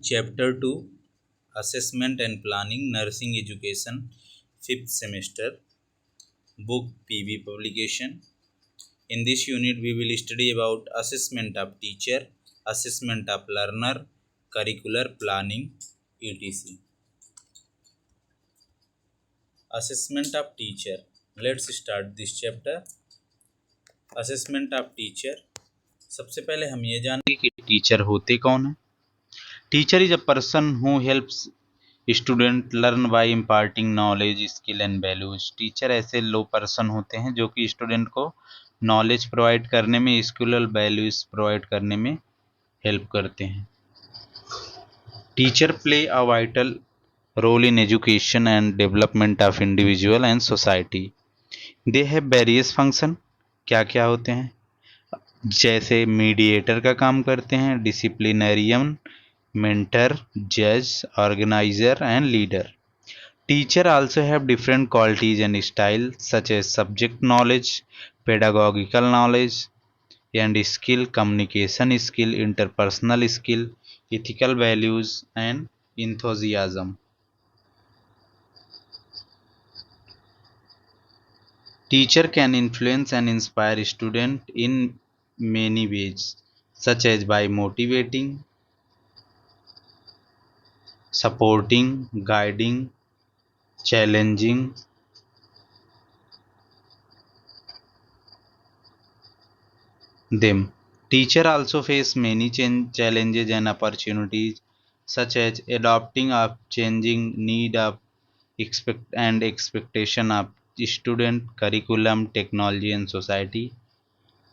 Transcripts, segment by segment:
Chapter 2 Assessment and Planning Nursing Education 5th Semester Book PB Publication. In this unit we will study about assessment of teacher, assessment of learner, curricular planning, etc. Assessment of teacher. Let's start this chapter. Assessment of teacher. सबसे पहले हम ये जानेंगे कि teacher होते कौन हैं। Teacher is a person who helps student learn by imparting knowledge, skill and values. Teacher ऐसे लो पर्सन होते हैं जो कि स्टूडेंट को नॉलेज प्रोवाइड करने में, स्किल और वैल्यूज प्रोवाइड करने में हेल्प करते हैं। Teacher play a vital role in education and development of individual and society. They have various function. क्या क्या होते हैं? जैसे मीडिएटर का काम करते हैं, डिसिप्लिनरियन, mentor, judge, organizer and leader. Teacher also have different qualities and style such as subject knowledge, pedagogical knowledge and skill, communication skill, interpersonal skill, ethical values and enthusiasm. Teacher can influence and inspire student in many ways such as by motivating, supporting, guiding, challenging them. Teacher also face many challenges and opportunities such as adopting of changing need of expectation of student, curriculum, technology and society.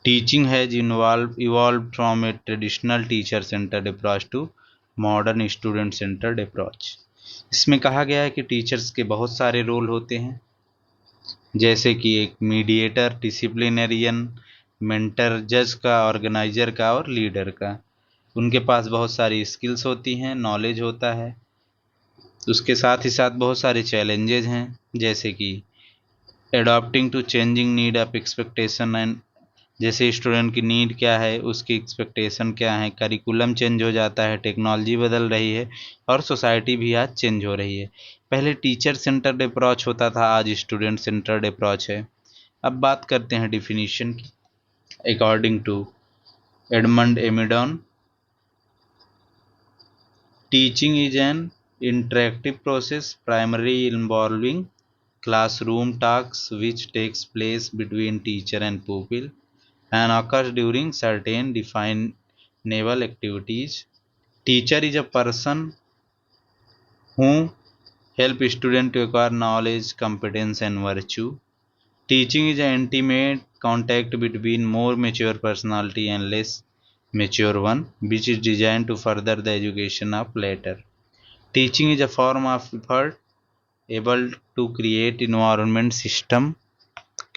Teaching has evolved from a traditional teacher centered approach to modern student centered approach. इसमें कहा गया है कि teachers के बहुत सारे role होते हैं, जैसे कि एक मीडिएटर, डिसिप्लिनरियन, मेंटर, जज का, ऑर्गेनाइजर का और लीडर का। उनके पास बहुत सारी स्किल्स होती हैं, नॉलेज होता है। उसके साथ ही साथ बहुत सारे चैलेंजेस हैं, जैसे कि adopting to changing need of expectation and, जैसे स्टूडेंट की नीड क्या है, उसकी एक्सपेक्टेशन क्या है। करिकुलम चेंज हो जाता है, टेक्नोलॉजी बदल रही है और सोसाइटी भी आज चेंज हो रही है। पहले टीचर सेंटर्ड अप्रोच होता था, आज स्टूडेंट सेंटर्ड अप्रोच है। अब बात करते हैं डिफिनीशन की। According to Edmund Amidon, teaching is an interactive process primary involving classroom talks which takes place between teacher and pupil and occurs during certain definable activities. Teacher is a person who help student to acquire knowledge, competence and virtue. Teaching is an intimate contact between more mature personality and less mature one, which is designed to further the education of later. Teaching is a form of effort able to create environment system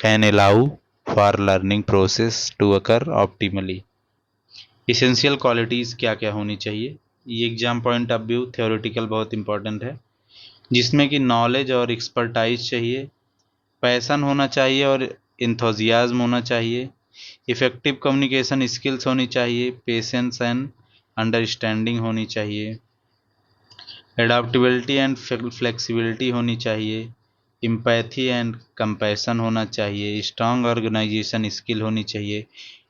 can allow for learning process to occur optimally. Essential qualities क्या क्या होनी चाहिए? ये exam point of view theoretical बहुत important है, जिसमें कि knowledge और एक्सपर्टाइज चाहिए, पैशन होना चाहिए और एंथुजियाज्म होना चाहिए, इफेक्टिव कम्युनिकेशन स्किल्स होनी चाहिए, पेशेंस एंड अंडरस्टैंडिंग होनी चाहिए, एडाप्टेबिलिटी एंड फ्लेक्सिबिलिटी होनी चाहिए, एम्पैथी एंड कंपैशन होना चाहिए, स्ट्रांग ऑर्गेनाइजेशन स्किल होनी चाहिए,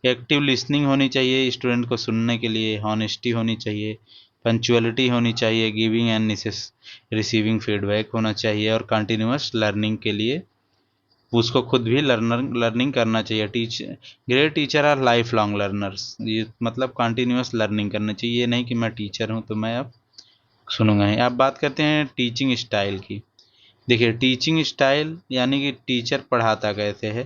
एक्टिव लिसनिंग होनी चाहिए, स्टूडेंट को सुनने के लिए हॉनेस्टी होनी चाहिए, पंक्चुअलिटी होनी चाहिए, गिविंग एंड रिसीविंग फीडबैक होना चाहिए और कंटिन्यूअस लर्निंग के लिए उसको खुद भी लर्निंग करना चाहिए। Great teacher our life long learners, ये मतलब कंटिन्यूअस लर्निंग करना चाहिए। ये नहीं कि मैं टीचर हूँ तो मैं अब सुनूंगा ही। अब बात करते हैं टीचिंग स्टाइल की। देखिए, टीचिंग स्टाइल यानी कि टीचर पढ़ाता कैसे है।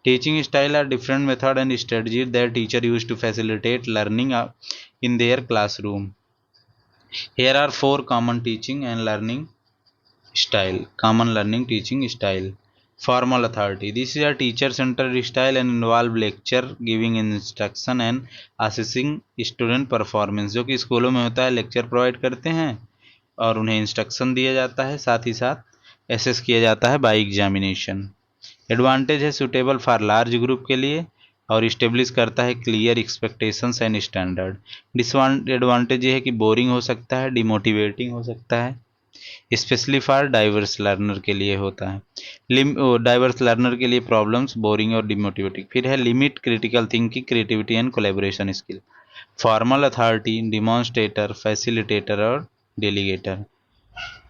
Teaching style are different method and strategy that teacher use to facilitate learning in their classroom. Here are 4 common teaching and learning style, common learning teaching style. Formal authority, this is a teacher centered style and involve lecture, giving instruction and assessing student performance। जो कि स्कूलों में होता है, lecture provide करते हैं और उन्हें इंस्ट्रक्शन दिया जाता है, साथ ही साथ एसेस किया जाता है बाय एग्जामिनेशन। एडवांटेज है सुटेबल फॉर लार्ज ग्रुप के लिए, और इस्टेब्लिश करता है clear expectations and standard. Disadvantage ये है कि बोरिंग हो सकता है, डिमोटिवेटिंग हो सकता है, स्पेशली फॉर डाइवर्स लर्नर के लिए होता है। डाइवर्स लर्नर के लिए प्रॉब्लम्स, बोरिंग और डिमोटिवेटिंग। फिर है limit critical thinking, creativity and collaboration skill. Formal authority, demonstrator, facilitator और delegator.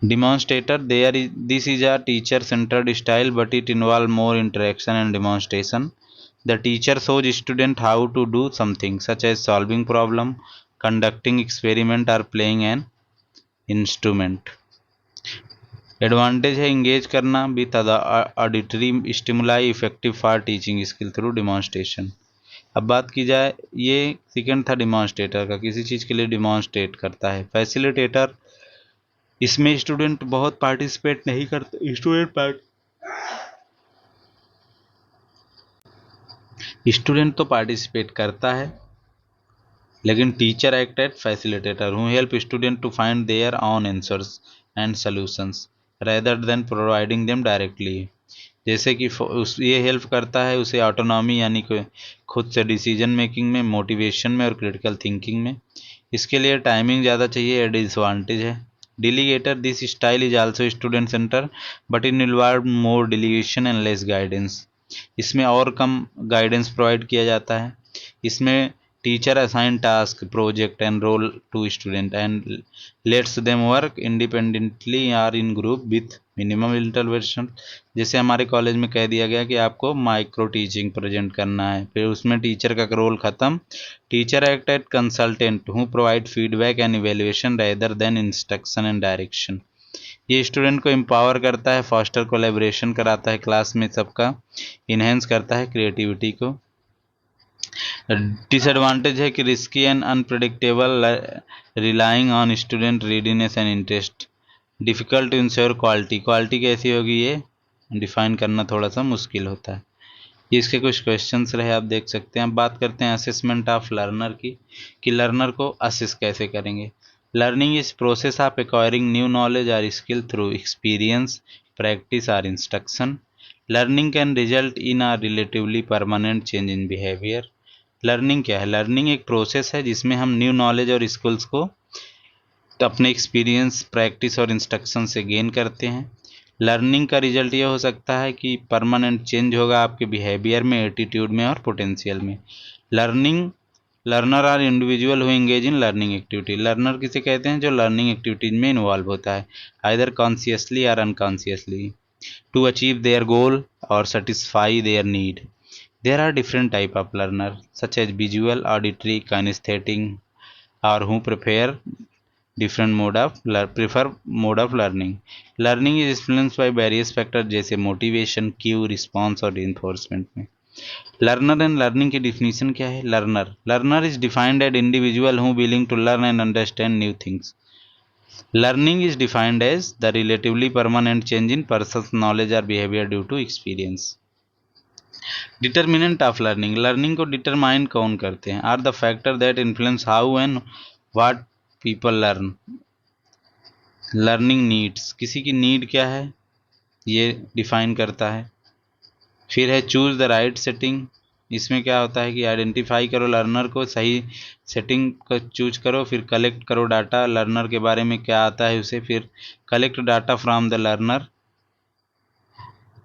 Demonstrator, this is a teacher-centered style, but it involves more interaction and demonstration. The teacher shows student how to do something, such as solving problem, conducting experiment, or playing an instrument. Advantage है engage करना with auditory stimuli, effective for teaching skill through demonstration. अब बात की जाए, ये second था demonstrator का, किसी चीज़ के लिए डिमॉन्स्ट्रेट करता है। फैसिलिटेटर, इसमें स्टूडेंट बहुत पार्टिसिपेट नहीं करते, स्टूडेंट तो पार्टिसिपेट करता है, लेकिन teacher act at facilitator who help student to find their own answers and solutions rather than providing them directly. जैसे कि ये हेल्प करता है उसे ऑटोनॉमी यानी कि खुद से डिसीजन मेकिंग में, मोटिवेशन में और क्रिटिकल थिंकिंग में। इसके लिए टाइमिंग ज़्यादा चाहिए, डिसएडवांटेज है। Delegator, this style is also student center but it involves more delegation and less guidance। इसमें और कम गाइडेंस प्रोवाइड किया जाता है। इसमें teacher assign task, project and role to student and lets them work independently और in group with minimum intervention. जैसे हमारे college में कह दिया गया कि आपको माइक्रो टीचिंग प्रेजेंट करना है, फिर उसमें टीचर का रोल खत्म। Teacher act eight consultant who provide feedback and evaluation rather than instruction and direction. ये स्टूडेंट को एम्पावर करता है, फॉस्टर कोलैबोरेशन कराता है क्लास में सबका, इन्हेंस करता है क्रिएटिविटी को। डिसएडवांटेज है कि risky and unpredictable, relying on student readiness and interest, difficult to ensure quality. Quality कैसी होगी ये डिफाइन करना थोड़ा सा मुश्किल होता है। ये इसके कुछ क्वेश्चंस रहे, आप देख सकते हैं। अब बात करते हैं असेसमेंट ऑफ लर्नर की, कि लर्नर को असेस कैसे करेंगे। Learning is process of acquiring new knowledge और स्किल थ्रू एक्सपीरियंस, प्रैक्टिस और instruction. Learning can result in a relatively permanent change in behaviour. Learning क्या है? लर्निंग एक प्रोसेस है जिसमें हम न्यू नॉलेज और स्किल्स को अपने एक्सपीरियंस, प्रैक्टिस और इंस्ट्रक्शन से गेन करते हैं। लर्निंग का रिजल्ट ये हो सकता है कि परमानेंट चेंज होगा आपके बिहेवियर में, एटीट्यूड में और पोटेंशियल में। Learner are individual who engage in learning activity. Learner किसे कहते हैं? जो लर्निंग एक्टिविटीज में इन्वॉल्व होता है, आइदर कॉन्शियसली और unconsciously, to achieve their goal और satisfy their need. There are different type of learner such as visual, auditory, kinesthetic, or who prefer mode of learning. Learning is influenced by various factors जैसे motivation, cue, response और reinforcement में। Learner and learning की definition क्या है? Learner is defined as individual who willing to learn and understand new things. Learning is defined as the relatively permanent change in person's knowledge or behavior due to experience. Determinant of learning, learning को determine कौन करते हैं? Are the factor that influence how and what people learn. Learning needs, किसी की need क्या है ये define करता है। फिर है चूज द राइट सेटिंग, इसमें क्या होता है कि आइडेंटिफाई करो लर्नर को, सही सेटिंग को चूज करो। फिर कलेक्ट करो डाटा, लर्नर के बारे में क्या आता है उसे। फिर collect data from the learner,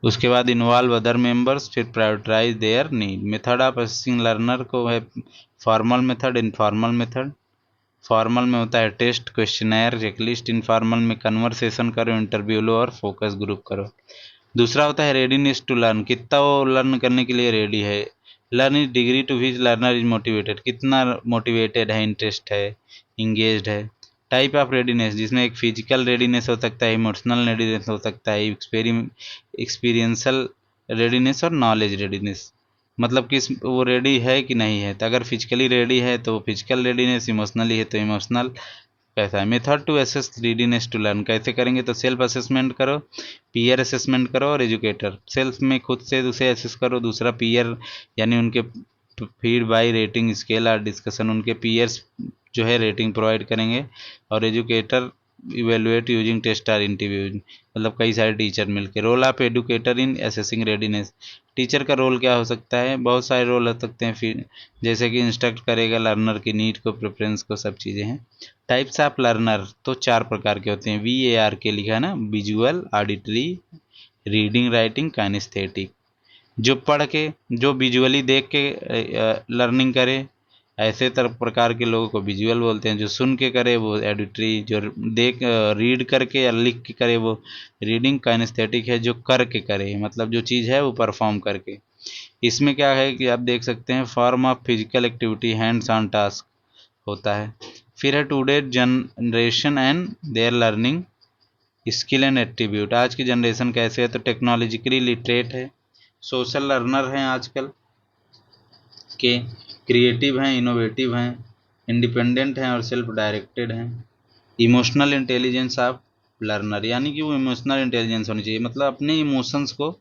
उसके बाद इन्वॉल्व अदर मेंबर्स, फिर prioritise their need. Method of assessing learner को है formal method, informal method. Formal में होता है टेस्ट, क्वेश्चनर, चेकलिस्ट। इनफॉर्मल में कन्वर्सेशन करो, इंटरव्यू लो और फोकस ग्रुप करो। दूसरा होता है रेडीनेस टू लर्न, कितना वो लर्न करने के लिए रेडी है। Learn is degree to which learner is motivated, कितना मोटिवेटेड है, इंटरेस्ट है, इंगेज्ड है। टाइप ऑफ रेडीनेस, जिसमें एक फिजिकल रेडीनेस हो सकता है, इमोशनल रेडीनेस हो सकता है, एक्सपीरियंशियल रेडीनेस और नॉलेज रेडीनेस। मतलब किस वो रेडी है कि नहीं है। तो अगर फिजिकली रेडी है तो फिजिकल रेडीनेस, इमोशनली है तो इमोशनल। कैसा है? Method to assess readiness to learn, कैसे करेंगे? तो सेल्फ असेसमेंट करो, पीयर असेसमेंट करो और एजुकेटर। सेल्फ में खुद से उसे असेस करो, दूसरा पीयर यानी उनके फीड बाय रेटिंग स्केल और डिस्कशन, उनके पीयर्स जो है रेटिंग प्रोवाइड करेंगे। और educator evaluate using test or interview, मतलब कई सारे टीचर मिलकर। Role of educator in assessing readiness, teacher का रोल क्या हो सकता है, बहुत सारे रोल हो सकते हैं, फिर जैसे कि इंस्ट्रक्ट करेगा लर्नर की नीड को, प्रेफरेंस को, सब चीज़ें हैं। टाइप्स ऑफ लर्नर तो 4 प्रकार के होते हैं, VAR के लिखा है ना, visual, auditory, reading, writing, kinesthetic. जो पढ़ के, जो विजुअली देख के लर्निंग करे, ऐसे तरह प्रकार के लोगों को विजुअल बोलते हैं। जो सुन के करे वो एडिटरी, जो देख रीड करके या लिख के करे वो रीडिंग। काइनेस्थेटिक है जो करके करे, मतलब जो चीज़ है वो परफॉर्म करके। इसमें क्या है कि आप देख सकते हैं, form of physical activity, hands on task होता है। फिर है today generation and there learning skill and attribute, आज की जनरेशन कैसे है, तो टेक्नोलॉजिकली लिटरेट है, सोशल लर्नर हैं आजकल के, क्रिएटिव हैं, इनोवेटिव हैं, इंडिपेंडेंट हैं और सेल्फ डायरेक्टेड हैं। इमोशनल इंटेलिजेंस ऑफ लर्नर, यानी कि वो इमोशनल इंटेलिजेंस होनी चाहिए, मतलब अपने इमोशंस को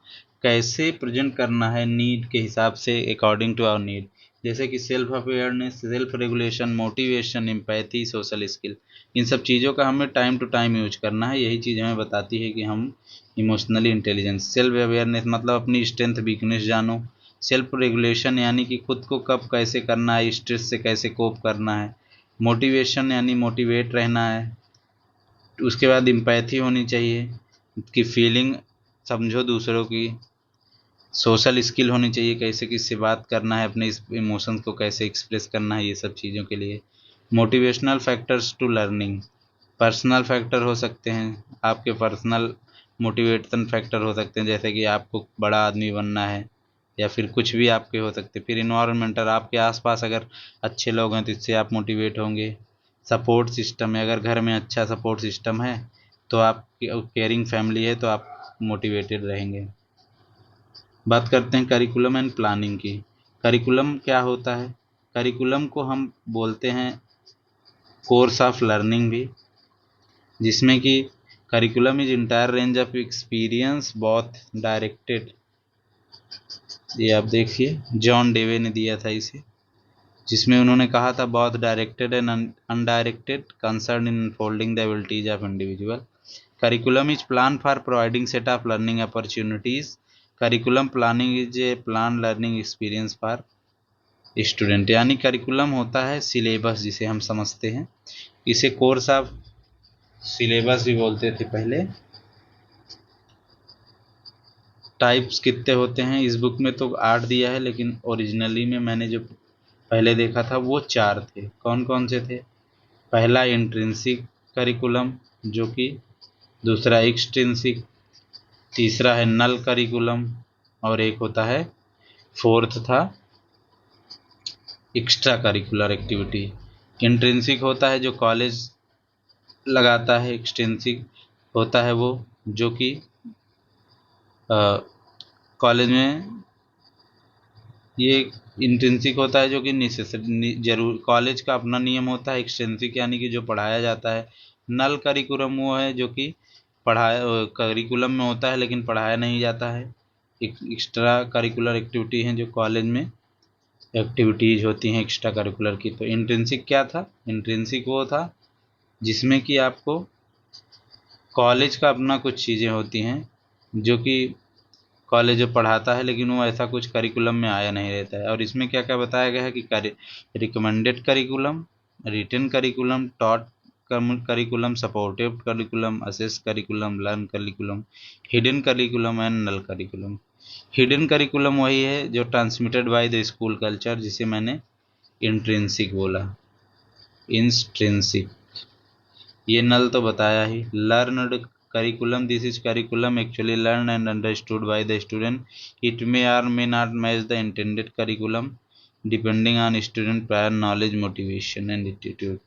कैसे प्रेजेंट करना है नीड के हिसाब से, अकॉर्डिंग टू आवर नीड। जैसे कि self awareness, self regulation, motivation, empathy, social skill, इन सब चीज़ों का हमें टाइम टू टाइम यूज करना है। यही चीज़ हमें बताती है कि हम इमोशनली इंटेलिजेंस। सेल्फ अवेयरनेस मतलब अपनी स्ट्रेंथ वीकनेस जानो। सेल्फ रेगुलेशन यानी कि खुद को कब कैसे करना है, स्ट्रेस से कैसे कोप करना है। मोटिवेशन यानी मोटिवेट रहना है। उसके बाद एम्पैथी होनी चाहिए कि फीलिंग समझो दूसरों की। सोशल स्किल होनी चाहिए, कैसे किससे बात करना है, अपने इस इमोशंस को कैसे एक्सप्रेस करना है, ये सब चीज़ों के लिए। Motivational factors to learning, personal factor हो सकते हैं, आपके पर्सनल मोटिवेशन फैक्टर हो सकते हैं, जैसे कि आपको बड़ा आदमी बनना है या फिर कुछ भी आपके हो सकते हैं। फिर इन्वायरमेंटल, आपके आसपास अगर अच्छे लोग हैं तो इससे आप मोटिवेट होंगे। सपोर्ट सिस्टम है, अगर घर में अच्छा सपोर्ट सिस्टम है तो आप केयरिंग फैमिली है तो आप मोटिवेटेड रहेंगे। बात करते हैं करिकुलम एंड प्लानिंग की। करिकुलम क्या होता है, करिकुलम को हम बोलते हैं कोर्स ऑफ लर्निंग भी, जिसमें कि curriculum is entire range of experience both directed, ये आप देखिए जॉन डेवे ने दिया था इसे, जिसमें उन्होंने कहा था बहुत directed and undirected concern in unfolding the abilities of individual. Curriculum is plan for providing set of learning opportunities. Curriculum planning is a plan learning experience for student, यानी करिकुलम होता है सिलेबस जिसे हम समझते हैं, इसे कोर्स ऑफ सिलेबस भी बोलते थे पहले। टाइप्स कितने होते हैं, इस बुक में तो 8 दिया है, लेकिन ओरिजिनली में मैंने जो पहले देखा था वो 4 थे। कौन कौन से थे, पहला इंट्रिंसिक करिकुलम, जो कि दूसरा एक्सट्रिंसिक, तीसरा है नल करिकुलम, और एक होता है फोर्थ था एक्स्ट्रा करिकुलर एक्टिविटी। इंट्रिंसिक होता है जो कॉलेज लगाता है, एक्सटेंसिक होता है वो जो कि कॉलेज में, ये इंट्रिंसिक होता है जो कि जरूर कॉलेज का अपना नियम होता है। एक्सटेंसिक यानी कि जो पढ़ाया जाता है। नल करिकुलम वो है जो कि पढ़ाया करिकुलम में होता है लेकिन पढ़ाया नहीं जाता है। एक्स्ट्रा करिकुलर एक्टिविटी हैं जो कॉलेज में एक्टिविटीज़ होती हैं एक्स्ट्रा करिकुलर की। तो इंट्रिंसिक क्या था, इंट्रिंसिक वो था जिसमें कि आपको कॉलेज का अपना कुछ चीज़ें होती हैं जो कि कॉलेज जो पढ़ाता है लेकिन वो ऐसा कुछ करिकुलम में आया नहीं रहता है। और इसमें क्या क्या बताया गया है कि recommended curriculum, written curriculum, taught curriculum, supportive curriculum, assess curriculum, learn curriculum, hidden curriculum and null curriculum. Hidden curriculum वही है जो transmitted by the school culture, जिसे मैंने इंट्रिंसिक बोला। इंस्ट्रिंसिक, ये नल तो बताया ही। Learned curriculum, this is curriculum actually learned and understood by the student. It may or may not match the intended curriculum depending on student prior knowledge, motivation and attitude.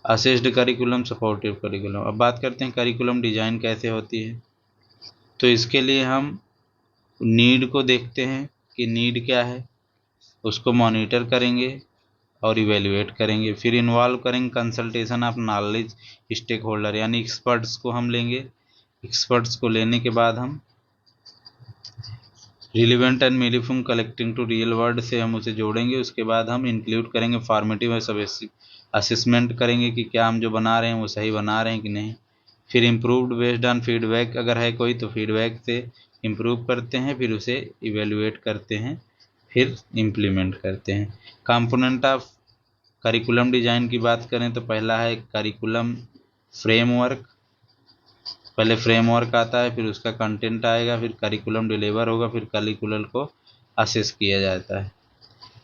assessed curriculum, supportive curriculum। अब बात करते हैं curriculum design कैसे होती है। तो इसके लिए हम नीड को देखते हैं कि नीड क्या है, उसको मॉनिटर करेंगे और इवेल्युएट करेंगे। फिर इन्वॉल्व करेंगे consultation of knowledge stakeholder, यानी एक्सपर्ट्स को हम लेंगे। एक्सपर्ट्स को लेने के बाद हम relevant and meaningful collecting to real world से हम उसे जोड़ेंगे। उसके बाद हम इंक्लूड करेंगे फॉर्मेटिव और असेसमेंट करेंगे कि क्या हम जो बना रहे हैं वो सही बना रहे हैं कि नहीं। फिर इम्प्रूव्ड बेस्ड ऑन फीडबैक, अगर है कोई तो फीडबैक से इम्प्रूव करते हैं, फिर उसे इवेलुएट करते हैं, फिर इम्प्लीमेंट करते हैं। कंपोनेंट ऑफ करिकुलम डिजाइन की बात करें तो पहला है करिकुलम फ्रेमवर्क। पहले फ्रेमवर्क आता है, फिर उसका कंटेंट आएगा, फिर करिकुलम डिलीवर होगा, फिर करिकुलम को असेस किया जाता है।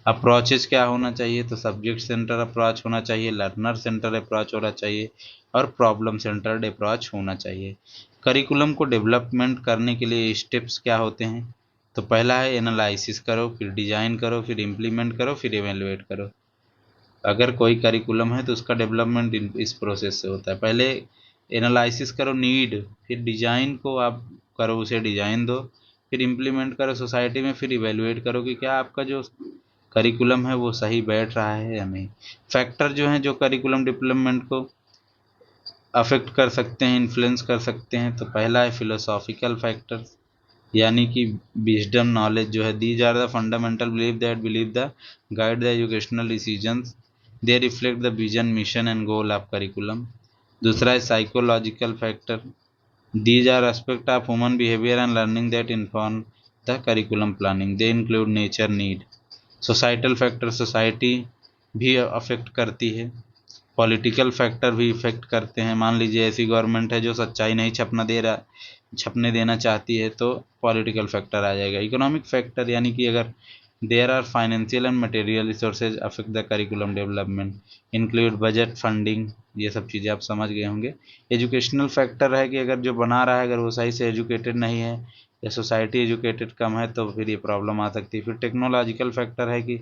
अप्रोचेज क्या होना चाहिए, तो सब्जेक्ट सेंटर अप्रोच होना चाहिए, लर्नर सेंटर अप्रोच होना चाहिए और प्रॉब्लम सेंटर्ड अप्रोच होना चाहिए। करिकुलम को डेवलपमेंट करने के लिए स्टेप्स क्या होते हैं, तो पहला है एनालिसिस करो, फिर डिजाइन करो, फिर इम्प्लीमेंट करो, फिर इवेलुएट करो। अगर कोई करिकुलम है तो उसका डेवलपमेंट इस प्रोसेस से होता है। पहले एनालिसिस करो नीड, फिर डिजाइन को आप करो, उसे डिजाइन दो, फिर इम्प्लीमेंट करो सोसाइटी में, फिर इवेलुएट करो कि क्या आपका जो करिकुलम है वो सही बैठ रहा है या नहीं। फैक्टर जो हैं जो करिकुलम डेवलपमेंट को अफेक्ट कर सकते हैं, इन्फ्लुएंस कर सकते हैं, तो पहला है फिलोसॉफिकल फैक्टर्स, यानी कि विजडम नॉलेज जो है, these are the fundamental believe the guide the educational decisions, they reflect the vision mission and goal of curriculum. दूसरा है psychological factor, these are aspect of human behaviour and learning that inform the curriculum planning, they include nature need. Societal factor, society भी affect करती है। Political factor भी effect करते हैं, मान लीजिए ऐसी गवर्नमेंट है जो सच्चाई नहीं छपने देना चाहती है तो पॉलिटिकल फैक्टर आ जाएगा। इकोनॉमिक फैक्टर, यानी कि अगर there are financial and material resources affect the curriculum development, include budget funding, ये सब चीज़ें आप समझ गए होंगे। एजुकेशनल फैक्टर है कि अगर जो बना रहा है अगर वो सही से एजुकेटेड नहीं है या सोसाइटी एजुकेटेड कम है तो फिर ये प्रॉब्लम आ सकती है। फिर टेक्नोलॉजिकल फैक्टर है कि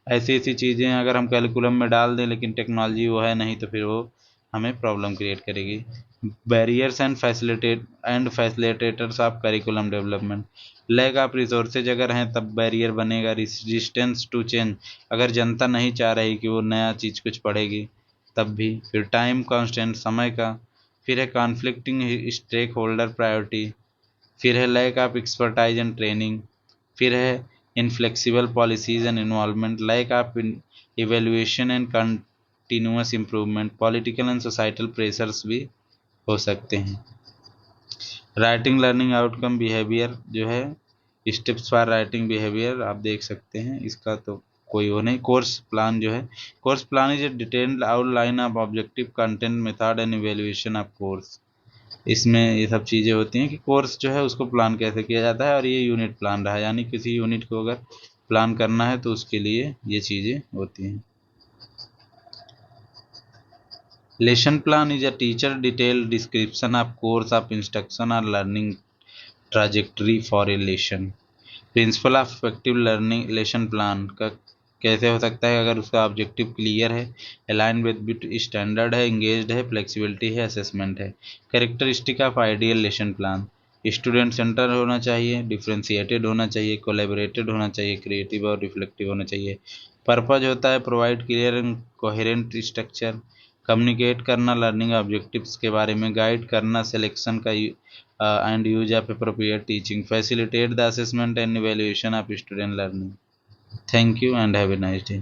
ऐसी ऐसी चीज़ें अगर हम कैरिकुलम में डाल दें लेकिन टेक्नोलॉजी वो है नहीं तो फिर वो हमें प्रॉब्लम क्रिएट करेगी। Barriers and facilitators of curriculum development, lack of resources अगर हैं तब बैरियर बनेगा। रेजिस्टेंस टू चेंज, अगर जनता नहीं चाह रही कि वो नया चीज़ कुछ पढ़ेगी तब भी। फिर टाइम कांस्टेंट, समय का। फिर है कॉन्फ्लिक्टिंग स्टेक होल्डर प्रायोरिटी। फिर है lack of expertise and training. फिर है inflexible policies and involvement, lack of evaluation and continuous improvement. Political and societal pressures भी हो सकते हैं। राइटिंग लर्निंग आउटकम बिहेवियर जो है, स्टेप्स फॉर राइटिंग बिहेवियर आप देख सकते हैं, इसका तो कोई वो नहीं। कोर्स प्लान जो है, course plan is a detailed outline of objective content method and evaluation of course. इसमें ये सब चीज़ें होती हैं कि कोर्स जो है उसको प्लान कैसे किया जाता है, और ये यूनिट प्लान रहा, यानी किसी यूनिट को अगर प्लान करना है तो उसके लिए ये चीज़ें होती हैं। Lesson plan is a teacher detail description of course of instruction और learning trajectory for a lesson. Principle of effective learning lesson plan का कैसे हो सकता है, अगर उसका ऑब्जेक्टिव क्लियर है, अलाइन विद स्टैंडर्ड है, इंगेज्ड है, फ्लेक्सिबिलिटी है, असेसमेंट है। Characteristic of ideal lesson plan, student center होना चाहिए, डिफ्रेंशिएटेड होना चाहिए, कोलैबोरेटेड होना चाहिए, क्रिएटिव और रिफ्लेक्टिव होना चाहिए। पर्पज होता है provide clear and coherent structure, communicate करना लर्निंग ऑब्जेक्टिव्स के बारे में, गाइड करना सिलेक्शन का and use of appropriate teaching, facilitate the assessment and evaluation of student learning. Thank you and have a nice day.